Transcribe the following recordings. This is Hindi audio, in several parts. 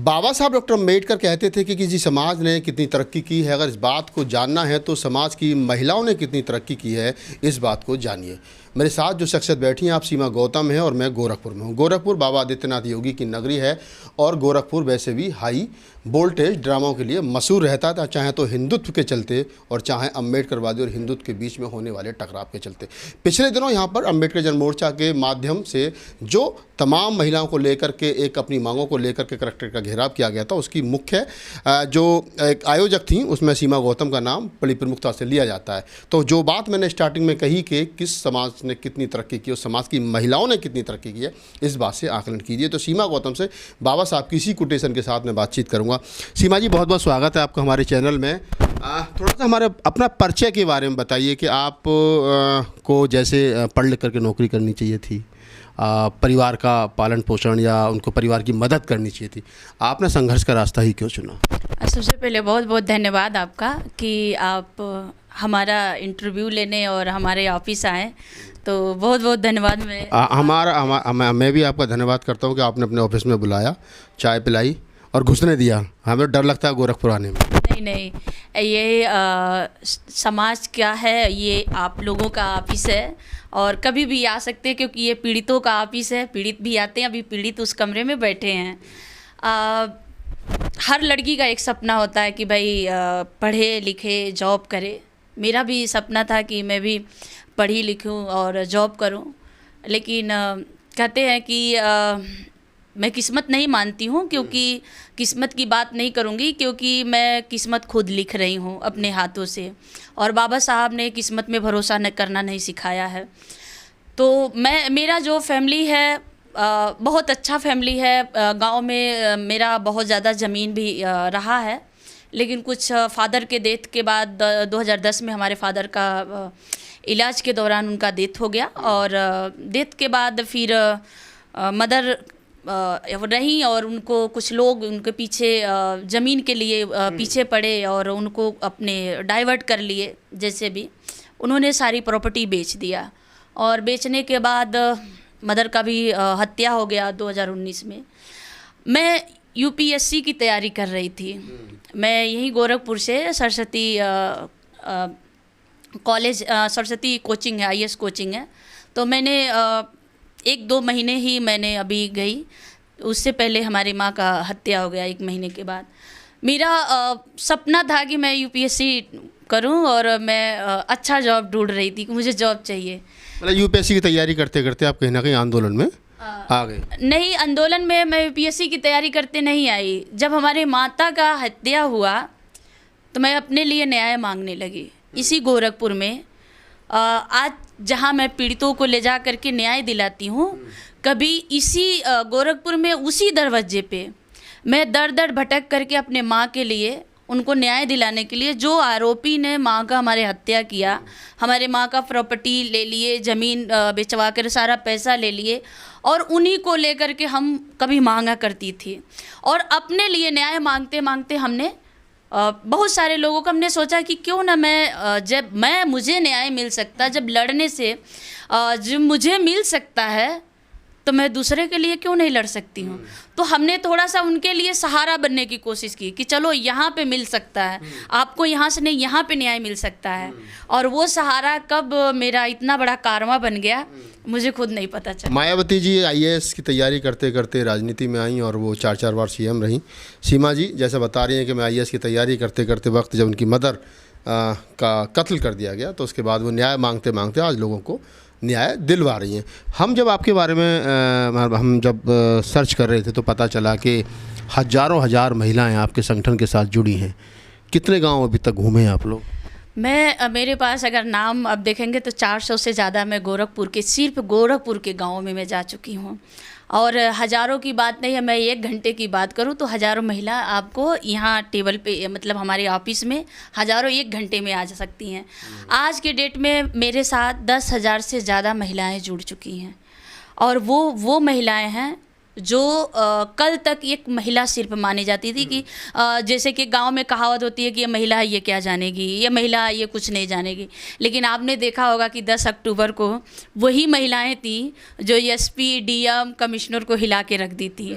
बाबा साहब डॉक्टर अम्बेडकर कहते थे कि किसी समाज ने कितनी तरक्की की है, अगर इस बात को जानना है तो समाज की महिलाओं ने कितनी तरक्की की है, इस बात को जानिए। मेरे साथ जो शख्सियत बैठी हैं, आप सीमा गौतम हैं और मैं गोरखपुर में हूँ। गोरखपुर बाबा आदित्यनाथ योगी की नगरी है और गोरखपुर वैसे भी हाई वोल्टेज ड्रामाओं के लिए मशहूर रहता था, चाहे तो हिंदुत्व के चलते और चाहे अम्बेडकरवादी और हिंदुत्व के बीच में होने वाले टकराव के चलते। पिछले दिनों यहाँ पर अम्बेडकर जन मोर्चा के माध्यम से जो तमाम महिलाओं को लेकर के एक अपनी मांगों को लेकर के कलेक्ट्रेट का घेराव किया गया था, उसकी मुख्य जो एक आयोजक थी उसमें सीमा गौतम का नाम बड़ी प्रमुखता से लिया जाता है। तो जो बात मैंने स्टार्टिंग में कही कि किस समाज ने कितनी तरक्की की और समाज की महिलाओं ने कितनी तरक्की की है, इस बात से आकलन कीजिए। तो सीमा गौतम से बाबा साहब की इसी कोटेशन के साथ मैं बातचीत करूँगा। सीमा जी, बहुत बहुत स्वागत है आपका हमारे चैनल में। थोड़ा सा हमारे अपना परिचय के बारे में बताइए कि आप को जैसे पढ़ लिख करके नौकरी करनी चाहिए थी, परिवार का पालन पोषण या उनको परिवार की मदद करनी चाहिए थी, आपने संघर्ष का रास्ता ही क्यों चुना? सबसे पहले बहुत बहुत धन्यवाद आपका कि आप हमारा इंटरव्यू लेने और हमारे ऑफिस आए, तो बहुत बहुत धन्यवाद। मैं भी आपका धन्यवाद करता हूँ कि आपने अपने ऑफिस में बुलाया, चाय पिलाई और घुसने दिया। हमें डर लगता है गोरखपुर आने में। नहीं, ये समाज क्या है, ये आप लोगों का ऑफिस है और कभी भी आ सकते हैं, क्योंकि ये पीड़ितों का ऑफिस है। पीड़ित भी आते हैं, अभी पीड़ित उस कमरे में बैठे हैं। हर लड़की का एक सपना होता है कि भाई पढ़े लिखे जॉब करे। मेरा भी सपना था कि मैं भी पढ़ी लिखूं और जॉब करूं, लेकिन कहते हैं कि मैं किस्मत नहीं मानती हूँ, क्योंकि किस्मत की बात नहीं करूँगी, क्योंकि मैं किस्मत खुद लिख रही हूँ अपने हाथों से। और बाबा साहब ने किस्मत में भरोसा न करना नहीं सिखाया है। तो मेरा जो फैमिली है बहुत अच्छा फैमिली है। गांव में मेरा बहुत ज़्यादा ज़मीन भी रहा है, लेकिन कुछ फादर के डेथ के बाद 2010 में हमारे फादर का इलाज के दौरान उनका डेथ हो गया, और डेथ के बाद फिर मदर रही और उनको कुछ लोग उनके पीछे ज़मीन के लिए पीछे पड़े और उनको अपने डाइवर्ट कर लिए। जैसे भी उन्होंने सारी प्रॉपर्टी बेच दिया, और बेचने के बाद मदर का भी हत्या हो गया 2019 में। मैं यूपीएससी की तैयारी कर रही थी। मैं यहीं गोरखपुर से सरस्वती कॉलेज, सरस्वती कोचिंग है, आईएएस कोचिंग है। तो मैंने 1-2 महीने ही मैंने अभी गई, उससे पहले हमारी माँ का हत्या हो गया 1 महीने के बाद। मेरा सपना था कि मैं यूपीएससी करूं और मैं अच्छा जॉब ढूंढ रही थी कि मुझे जॉब चाहिए। मतलब यूपीएससी की तैयारी करते करते आप कहीं ना कहीं आंदोलन में आ गए? नहीं, आंदोलन में मैं यूपीएससी की तैयारी करते नहीं आई। जब हमारे माता का हत्या हुआ तो मैं अपने लिए न्याय मांगने लगी इसी गोरखपुर में। आज जहां मैं पीड़ितों को ले जा करके न्याय दिलाती हूं, कभी इसी गोरखपुर में उसी दरवाजे पे मैं दर दर भटक करके अपने माँ के लिए, उनको न्याय दिलाने के लिए, जो आरोपी ने माँ का हमारे हत्या किया, हमारे माँ का प्रॉपर्टी ले लिए, ज़मीन बेचवा कर सारा पैसा ले लिए, और उन्हीं को लेकर के हम कभी मांगा करती थी। और अपने लिए न्याय मांगते मांगते हमने बहुत सारे लोगों को हमने सोचा कि क्यों ना मैं, जब मुझे न्याय मिल सकता, जब लड़ने से जब मुझे मिल सकता है, तो मैं दूसरे के लिए क्यों नहीं लड़ सकती हूँ। तो हमने थोड़ा सा उनके लिए सहारा बनने की कोशिश की कि चलो यहाँ पे मिल सकता है आपको, यहाँ से नहीं यहाँ पे न्याय मिल सकता है। और वो सहारा कब मेरा इतना बड़ा कारवां बन गया, मुझे खुद नहीं पता चला। मायावती जी आईएएस की तैयारी करते करते राजनीति में आई और वो 4 बार सीएम रही। सीमा जी जैसा बता रही हैं कि मैं आईएएस की तैयारी करते करते वक्त जब उनकी मदर का कत्ल कर दिया गया, तो उसके बाद वो न्याय मांगते मांगते आज लोगों को न्याय दिलवा रही हैं। हम जब आपके बारे में हम जब सर्च कर रहे थे तो पता चला कि हज़ारों हजार महिलाएं आपके संगठन के साथ जुड़ी हैं। कितने गांव अभी तक घूमे हैं आप लोग? मेरे पास अगर नाम अब देखेंगे तो 400 से ज़्यादा मैं गोरखपुर के, सिर्फ गोरखपुर के गाँव में मैं जा चुकी हूँ। और हज़ारों की बात नहीं है, मैं 1 घंटे की बात करूँ तो हज़ारों महिला आपको यहाँ टेबल पे, मतलब हमारे ऑफिस में हज़ारों 1 घंटे में आ जा सकती हैं। आज के डेट में मेरे साथ 10,000 से ज़्यादा महिलाएं जुड़ चुकी हैं, और वो महिलाएं हैं जो कल तक एक महिला शिल्प मानी जाती थी कि जैसे कि गांव में कहावत होती है कि ये महिला है ये क्या जानेगी, ये महिला है ये कुछ नहीं जानेगी। लेकिन आपने देखा होगा कि 10 अक्टूबर को वही महिलाएं थी जो एसपी, डीएम, कमिश्नर को हिला के रख दी थी।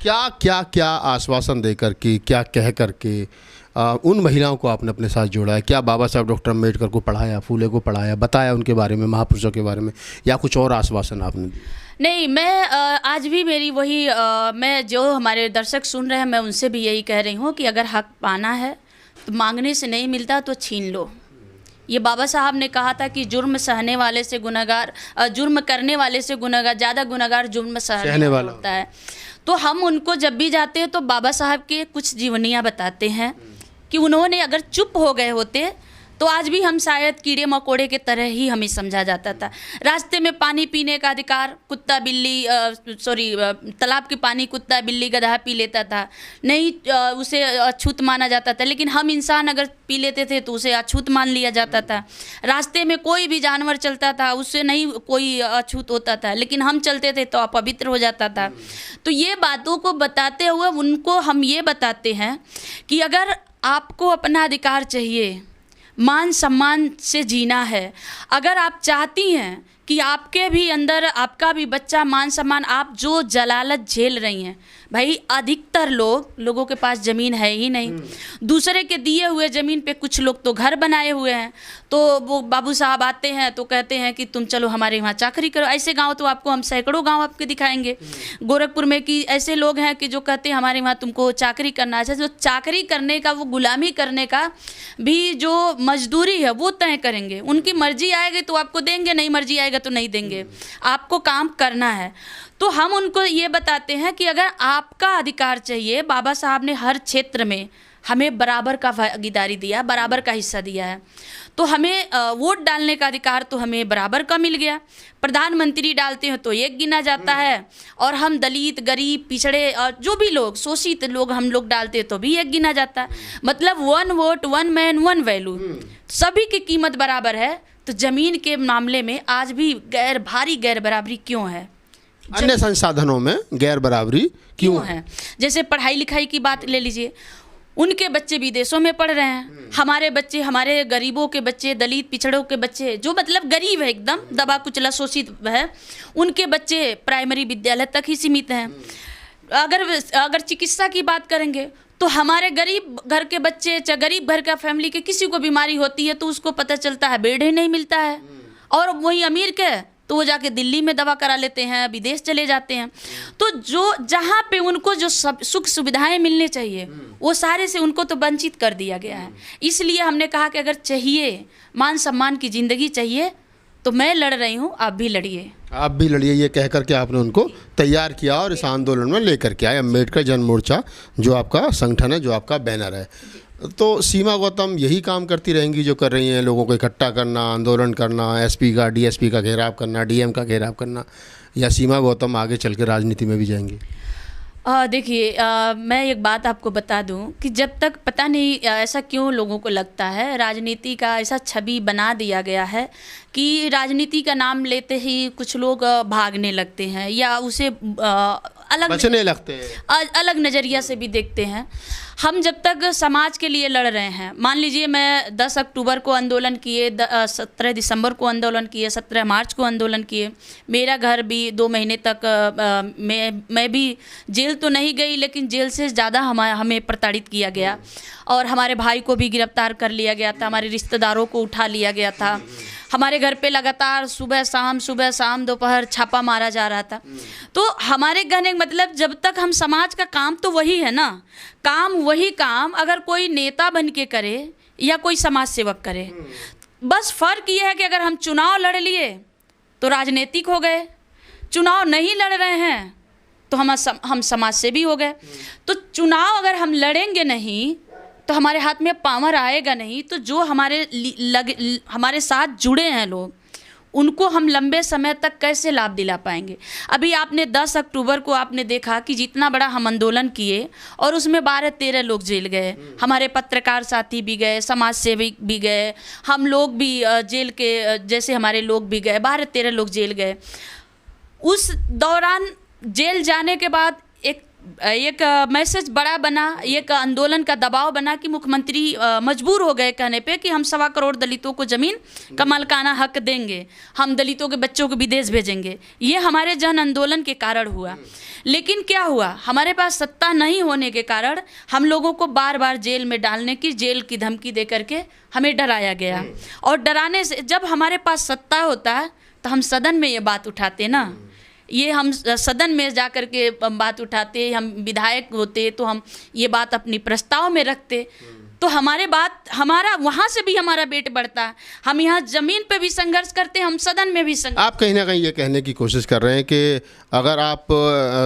क्या क्या क्या आश्वासन दे करके, क्या कह करके उन महिलाओं को आपने अपने साथ जोड़ा है? क्या बाबा साहब डॉक्टर अम्बेडकर को पढ़ाया, फूले को पढ़ाया, बताया उनके बारे में, महापुरुषों के बारे में, या कुछ और आश्वासन आपने दिए? नहीं, मैं आज भी मेरी वही मैं जो हमारे दर्शक सुन रहे हैं मैं उनसे भी यही कह रही हूँ कि अगर हक पाना है तो मांगने से नहीं मिलता तो छीन लो। ये बाबा साहब ने कहा था कि जुर्म सहने वाले से गुनहगार, जुर्म करने वाले से गुनहगार, ज़्यादा गुनहगार जुर्म सहने वाला होता है। तो हम उनको जब भी जाते हैं तो बाबा साहब के कुछ जीवनियाँ बताते हैं कि उन्होंने अगर चुप हो गए होते तो आज भी हम शायद कीड़े मकोड़े के तरह ही हमें समझा जाता था। रास्ते में पानी पीने का अधिकार कुत्ता बिल्ली तालाब के पानी कुत्ता बिल्ली गधा पी लेता था, नहीं उसे अछूत माना जाता था। लेकिन हम इंसान अगर पी लेते थे तो उसे अछूत मान लिया जाता था। रास्ते में कोई भी जानवर चलता था उससे नहीं कोई अछूत होता था, लेकिन हम चलते थे तो अपवित्र हो जाता था। तो ये बातों को बताते हुए उनको हम ये बताते हैं कि अगर आपको अपना अधिकार चाहिए, मान सम्मान से जीना है, अगर आप चाहती हैं कि आपके भी अंदर आपका भी बच्चा मान सम्मान, आप जो जलालत झेल रही हैं, भाई अधिकतर लोगों के पास ज़मीन है ही नहीं। दूसरे के दिए हुए ज़मीन पे कुछ लोग तो घर बनाए हुए हैं। तो वो बाबू साहब आते हैं तो कहते हैं कि तुम चलो हमारे वहाँ चाकरी करो। ऐसे गांव तो आपको हम सैकड़ों गांव आपके दिखाएंगे गोरखपुर में कि ऐसे लोग हैं कि जो कहते हैं हमारे वहाँ तुमको चाकरी करना है। जो चाकरी करने का, वो गुलामी करने का भी जो मजदूरी है वो तय करेंगे। उनकी मर्जी आएगी तो आपको देंगे, नहीं मर्जी आएगा तो नहीं देंगे। आपको काम करना है। तो हम उनको ये बताते हैं कि अगर आपका अधिकार चाहिए, बाबा साहब ने हर क्षेत्र में हमें बराबर का भागीदारी दिया, बराबर का हिस्सा दिया है। तो हमें वोट डालने का अधिकार तो हमें बराबर का मिल गया। प्रधानमंत्री डालते हैं तो एक गिना जाता है, और हम दलित, गरीब, पिछड़े और जो भी लोग, शोषित लोग हम लोग डालते हैं तो भी एक गिना जाता है। मतलब 1 वोट 1 मैन 1 वैल्यू, सभी की कीमत बराबर है। तो ज़मीन के मामले में आज भी भारी गैर बराबरी क्यों है? अन्य संसाधनों में गैर बराबरी क्यों है? जैसे पढ़ाई लिखाई की बात ले लीजिए, उनके बच्चे विदेशों में पढ़ रहे हैं, हमारे बच्चे, हमारे गरीबों के बच्चे, दलित पिछड़ों के बच्चे, जो मतलब गरीब है, एकदम दबा कुचला शोषित है, उनके बच्चे प्राइमरी विद्यालय तक ही सीमित हैं। अगर चिकित्सा की बात करेंगे तो हमारे गरीब घर के बच्चे, चाहे गरीब घर का फैमिली के किसी को बीमारी होती है तो उसको पता चलता है बेड ही नहीं मिलता है। और वही अमीर के तो वो जाके दिल्ली में दवा करा लेते हैं, विदेश चले जाते हैं। तो जो जहाँ पे उनको जो सब सुख सुविधाएं मिलने चाहिए वो सारे से उनको तो वंचित कर दिया गया है। इसलिए हमने कहा कि अगर चाहिए मान सम्मान की ज़िंदगी चाहिए तो मैं लड़ रही हूँ, आप भी लड़िए। आप भी लड़िए, ये कह करके आपने उनको तैयार किया और इस आंदोलन में लेकर के आए। अम्बेडकर जन मोर्चा जो आपका संगठन है, जो आपका बैनर है। तो सीमा गौतम यही काम करती रहेंगी जो कर रही हैं, लोगों को इकट्ठा करना, आंदोलन करना, एसपी का, डीएसपी का घेराव करना, डीएम का घेराव करना, या सीमा गौतम आगे चल के राजनीति में भी जाएंगी? देखिए, मैं एक बात आपको बता दूं कि जब तक पता नहीं ऐसा क्यों लोगों को लगता है, राजनीति का ऐसा छवि बना दिया गया है कि राजनीति का नाम लेते ही कुछ लोग भागने लगते हैं या उसे अलग बचने लगते हैं, अलग नज़रिया से भी देखते हैं। हम जब तक समाज के लिए लड़ रहे हैं, मान लीजिए मैं 10 अक्टूबर को आंदोलन किए, 17 दिसंबर को आंदोलन किए, 17 मार्च को आंदोलन किए। मेरा घर भी 2 महीने तक मैं भी जेल तो नहीं गई, लेकिन जेल से ज़्यादा हमें प्रताड़ित किया गया और हमारे भाई को भी गिरफ्तार कर लिया गया था, हमारे रिश्तेदारों को उठा लिया गया था। हमारे घर पे लगातार सुबह शाम दोपहर छापा मारा जा रहा था। तो हमारे कहने का मतलब, जब तक हम समाज का काम तो वही है ना, वही काम अगर कोई नेता बन के करे या कोई समाज सेवक करे, बस फ़र्क ये है कि अगर हम चुनाव लड़ लिए तो राजनीतिक हो गए, चुनाव नहीं लड़ रहे हैं तो हम समाज सेवी हो गए। तो चुनाव अगर हम लड़ेंगे नहीं तो हमारे हाथ में पावर आएगा नहीं। तो जो हमारे साथ जुड़े हैं लोग, उनको हम लंबे समय तक कैसे लाभ दिला पाएंगे? अभी आपने 10 अक्टूबर को आपने देखा कि जितना बड़ा हम आंदोलन किए और उसमें 12-13 लोग जेल गए, हमारे पत्रकार साथी भी गए, समाज सेवी भी गए, हम लोग भी जेल के जैसे हमारे लोग भी गए, 12-13 लोग जेल गए। उस दौरान जेल जाने के बाद एक मैसेज बड़ा बना, एक आंदोलन का दबाव बना कि मुख्यमंत्री मजबूर हो गए कहने पे कि हम 1.25 करोड़ दलितों को ज़मीन का मालिकाना हक देंगे, हम दलितों के बच्चों को विदेश भेजेंगे। ये हमारे जन आंदोलन के कारण हुआ। लेकिन क्या हुआ, हमारे पास सत्ता नहीं होने के कारण हम लोगों को बार बार जेल में डालने की, जेल की धमकी दे करके हमें डराया गया। और डराने से, जब हमारे पास सत्ता होता है तो हम सदन में ये बात उठाते ना, ये हम सदन में जा कर के बात उठाते, हम विधायक होते तो हम ये बात अपनी प्रस्ताव में रखते, तो हमारा वहाँ से भी हमारा वेट बढ़ता है। हम यहाँ ज़मीन पे भी संघर्ष करते, हम सदन में भी संघर्ष। आप कहीं ना कहीं ये कहने की कोशिश कर रहे हैं कि अगर आप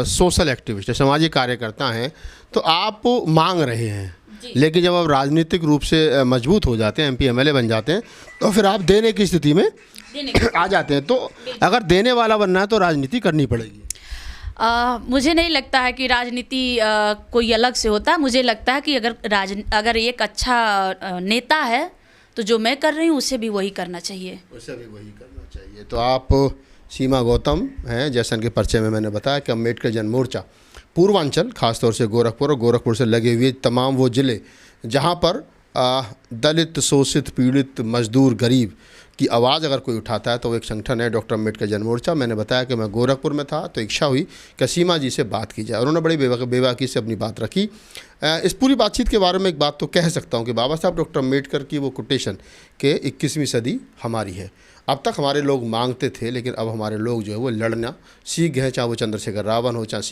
सोशल एक्टिविस्ट हैं, सामाजिक कार्यकर्ता हैं, तो आप मांग रहे हैं, लेकिन जब आप राजनीतिक रूप से मजबूत हो जाते हैं, MP MLA बन जाते हैं, तो फिर आप देने की स्थिति में आ जाते हैं। तो अगर देने वाला बनना है तो राजनीति करनी पड़ेगी। मुझे नहीं लगता है कि राजनीति कोई अलग से होता है। मुझे लगता है कि अगर एक अच्छा नेता है तो जो मैं कर रही हूँ उसे भी वही करना चाहिए, तो आप सीमा गौतम हैं, जैसा इनके परिचय में मैंने बताया कि अम्बेडकर जन मोर्चा पूर्वांचल, खासतौर से गोरखपुर और गोरखपुर से लगे हुए तमाम वो ज़िले जहाँ पर दलित, शोषित, पीड़ित, मजदूर, गरीब की आवाज़ अगर कोई उठाता है तो वो एक संगठन है डॉक्टर अम्बेडकर जन मोर्चा। मैंने बताया कि मैं गोरखपुर में था तो इच्छा हुई कि सीमा जी से बात की जाए। उन्होंने बड़ी बेबाकी से अपनी बात रखी। इस पूरी बातचीत के बारे में एक बात तो कह सकता हूँ कि बाबा साहब डॉक्टर अम्बेडकर की वो कोटेशन कि 21वीं सदी हमारी है। अब तक हमारे लोग मांगते थे, लेकिन अब हमारे लोग जो है वो लड़ना सीख गए, चाहे वो चंद्रशेखर रावण हो, चाहे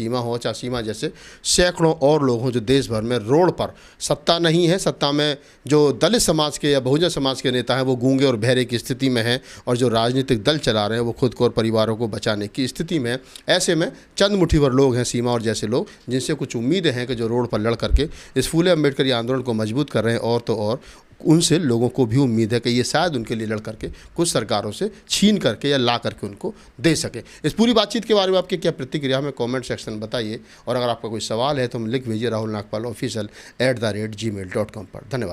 सीमा जैसे सैकड़ों और लोग हों जो देश भर में रोड पर, सत्ता नहीं है, सत्ता में जो दलित समाज के या बहुजन समाज के नेता हैं वो गूंगे और बहरे की स्थिति में हैं, और जो राजनीतिक दल चला रहे हैं वो खुद को और परिवारों को बचाने की स्थिति में। ऐसे में चंद मुट्ठी भर लोग हैं, सीमा और जैसे लोग, जिनसे कुछ उम्मीदें हैं कि जो रोड पर लड़ करके इस फूले अम्बेडकर आंदोलन को मजबूत कर रहे हैं। और तो और उनसे लोगों को भी उम्मीद है कि ये शायद उनके लिए लड़ करके कुछ सरकारों से छीन करके या ला करके उनको दे सके। इस पूरी बातचीत के बारे में आपकी क्या प्रतिक्रिया हमें कमेंट सेक्शन में बताइए, और अगर आपका कोई सवाल है तो हम लिख भेजिए राहुल नागपाल official@gmail.com पर। धन्यवाद।